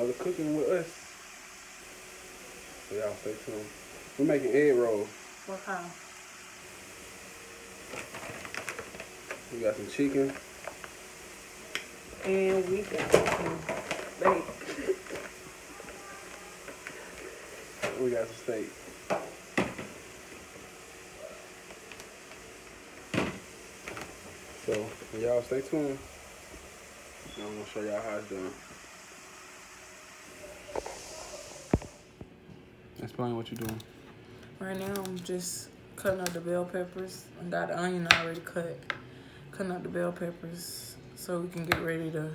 another cooking with us. So y'all stay tuned. We're making egg rolls. What kind? We got some chicken. And we got some steak. We got some steak. So y'all stay tuned. I'm gonna show y'all how it's done. Explain what you're doing. Right now, I'm just cutting up the bell peppers. I got the onion already cut. Cutting up the bell peppers so we can get ready to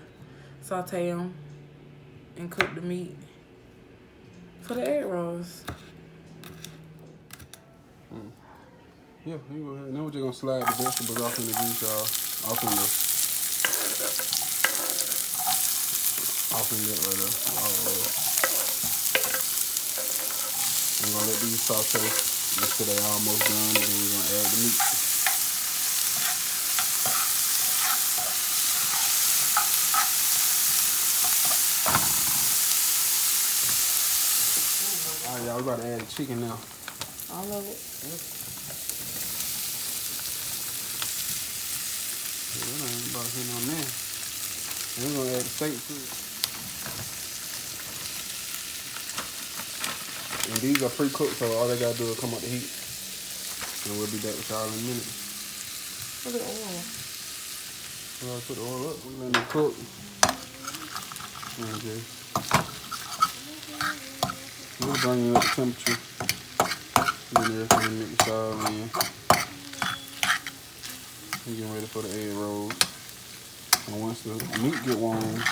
saute them and cook the meat for the egg rolls. Yeah, you go ahead. Now we're just gonna slide the vegetables off in the grease, y'all. Off in that right there. We're gonna let these saute until they almost done, and then we're gonna add the meat. Alright, y'all, we about to add the chicken now. All of it. Yeah, that ain't about hitting on there. And we're gonna add the steak too. And these are pre-cooked, so all they gotta do is come out the heat. And we'll be back with y'all in a minute. Look at the oil. We gotta put the oil up. We're letting it cook. Okay. We'll bring it up to temperature. Then everything mix all in. We're getting ready for the egg rolls. And once the meat get warm,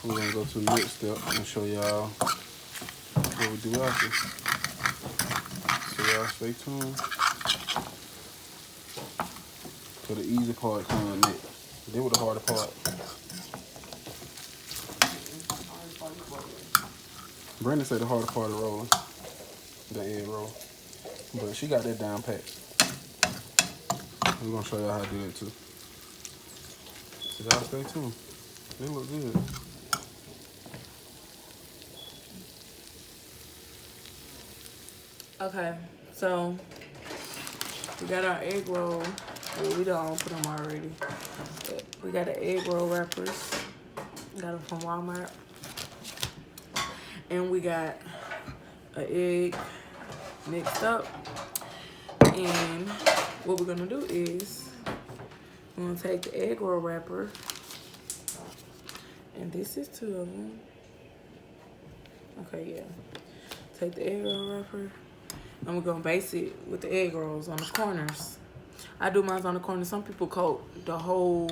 we're gonna go to the next step and show y'all what we do after. So y'all stay tuned. So the easy part comes next. Then with the harder part. Brenda said the harder part of rolling, the egg roll. But she got that down pat. We're gonna show y'all how to do it too. So y'all stay tuned. They look good. Okay, so we got our egg roll. Well, we don't put them already. But we got the egg roll wrappers. Got them from Walmart. And we got an egg mixed up. And what we're gonna do is we're gonna take the egg roll wrapper, and this is 2 of them. Okay, yeah. Take the egg roll wrapper, and we're gonna base it with the egg rolls on the corners. I do mine on the corners. Some people coat the whole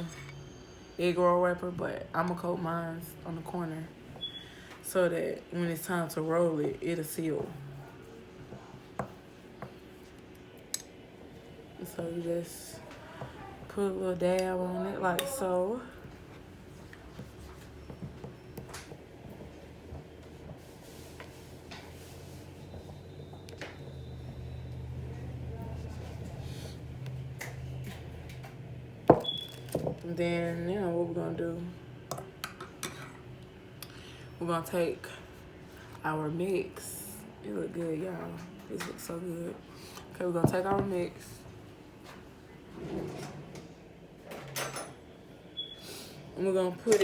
egg roll wrapper, but I'm gonna coat mine on the corner so that when it's time to roll it, it'll seal. So you just put a little dab on it like so. And then now what we're gonna do, we're gonna take our mix. It look good, y'all. This looks so good. Okay, we're gonna take our mix. And we're gonna put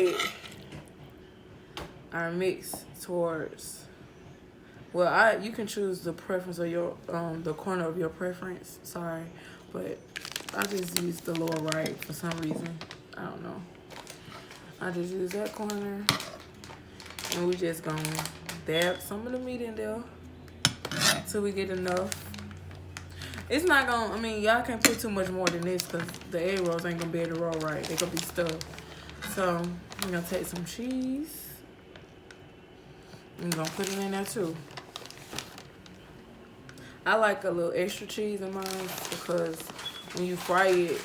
our mix towards, well, you can choose the preference of your, the corner of your preference, sorry. But I just use the lower right for some reason. I don't know. I just use that corner. And we just gonna dab some of the meat in there till we get enough. It's not gonna, I mean, y'all can't put too much more than this because the egg rolls ain't gonna be able to roll right. They gonna be stuffed. So I'm gonna take some cheese. I'm gonna put it in there too. I like a little extra cheese in mine because when you fry it,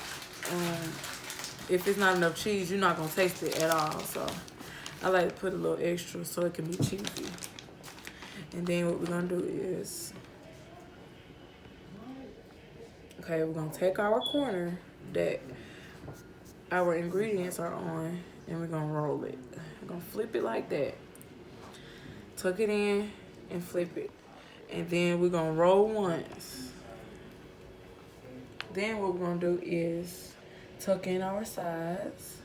if it's not enough cheese, you're not gonna taste it at all. So I like to put a little extra so it can be cheesy. And then what we're gonna do is, okay, we're gonna take our corner that our ingredients are on, And we're gonna roll it. We're gonna flip it like that. Tuck it in and flip it. And then we're gonna roll once. Then what we're gonna do is tuck in our sides.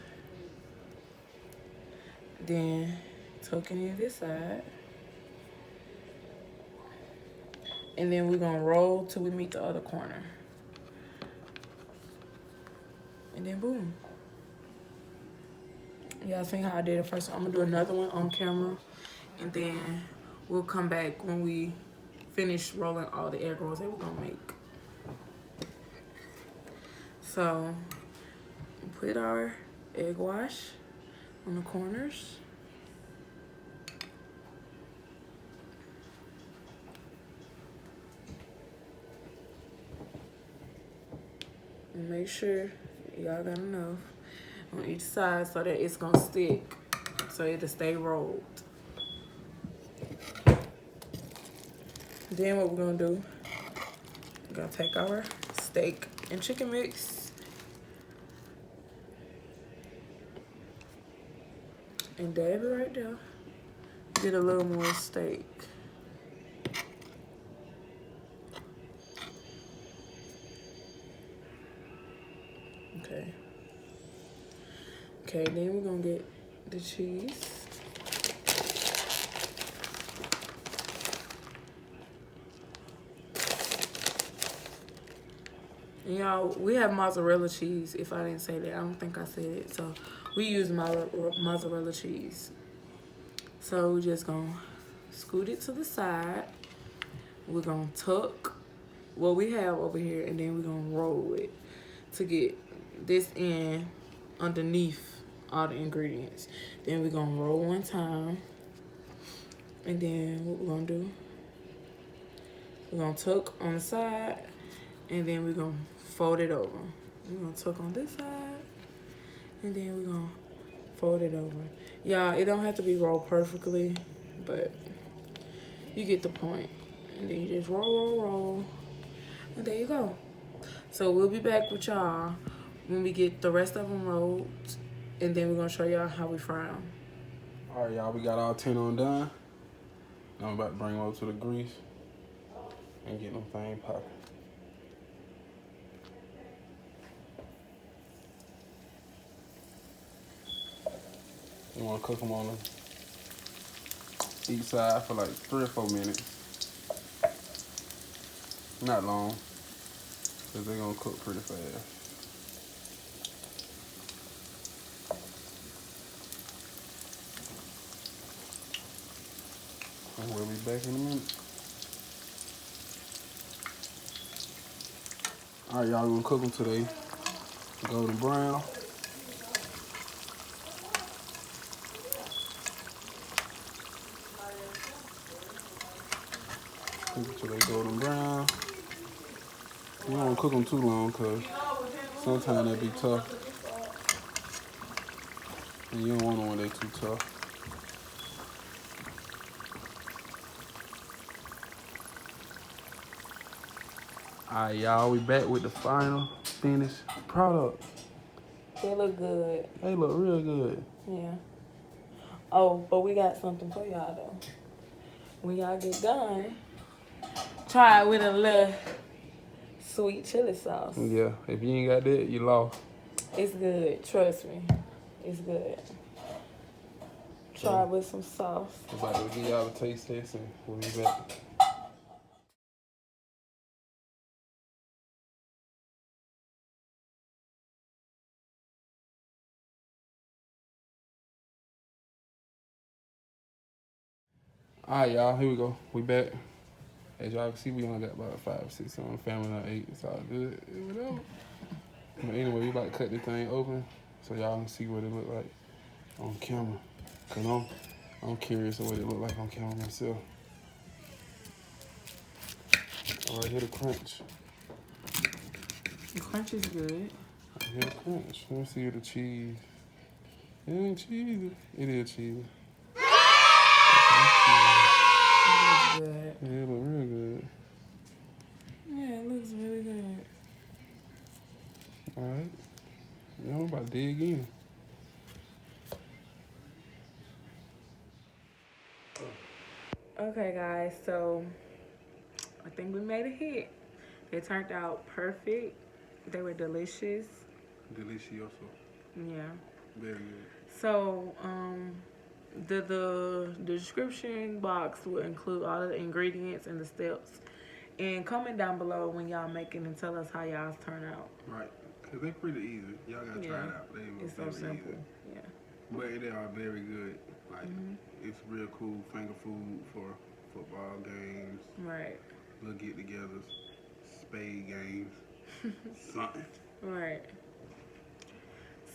Then tuck in this side. And then we're gonna roll till we meet the other corner. And then boom. Y'all seen how I did it first. I'm gonna do another one on camera. And then we'll come back when we finish rolling all the egg rolls that we're gonna make. So, put our egg wash on the corners. And make sure y'all got enough on each side so that it's gonna stick, so it'll stay rolled. Then what we're gonna do, we're gonna take our steak and chicken mix and dab it right there. Get a little more steak. Okay. Okay, then we're gonna get the cheese. And y'all, we have mozzarella cheese. If I didn't say that, I don't think I said it. So we use mozzarella cheese. So we're just gonna scoot it to the side. We're gonna tuck what we have over here, and then we're gonna roll it to get this in underneath all the ingredients. Then we're gonna roll one time, and then what we're gonna do, we're gonna tuck on the side, and then we're gonna fold it over. We're gonna tuck on this side, and then we're gonna fold it over. Y'all, it don't have to be rolled perfectly, but you get the point. And then you just roll, and there you go. So we'll be back with y'all when we get the rest of them rolled, and then we're gonna show y'all how we fry them. All right, y'all, we got all 10 on done. Now I'm about to bring them over to the grease and get them thing popping. You want to cook them on each side for like 3 or 4 minutes. Not long, because they're going to cook pretty fast. And we'll be back in a minute. All right, y'all, we're going to cook them till they golden brown. Cook it till they golden brown. You don't want to cook them too long because sometimes they be tough. And you don't want them when they're too tough. All right, y'all, we back with the final finished product. They look good. They look real good. Yeah. Oh, but we got something for y'all though. When y'all get done, try it with a little sweet chili sauce. Yeah, if you ain't got that, you lost. It's good. Trust me. It's good. Try it with some sauce. I'm about to give y'all a taste test and we'll be back. All right, y'all, here we go. We back. As y'all can see, we only got about 5 or 6 on. Family not 8. It's all good. Whatever. But anyway, we about to cut this thing open so y'all can see what it look like on camera. Cause I'm curious of what it look like on camera myself. All right, here the crunch. The crunch is good. Here the crunch. Let me see the cheese. It ain't cheesy. It is cheesy. It looks good. Yeah, it look real good. Yeah, it looks really good. All right. Now I'm about to dig in. Okay, guys, so I think we made a hit. They turned out perfect. They were delicious. Delicioso. Yeah. Very good. So, the description box will include all of the ingredients and the steps. And comment down below when y'all make it and tell us how y'all's turn out. Right. Because they're pretty easy. Y'all got to try it out. They were It's so very simple. easy. Yeah. But they are very good. Like, it's real cool finger food for football games, Right. little get-togethers, spade games, something. Right.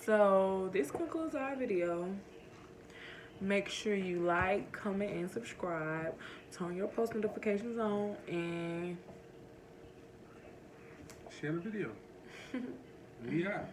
So this concludes our video. Make sure you like, comment, and subscribe. Turn your post notifications on and Share the video. We out.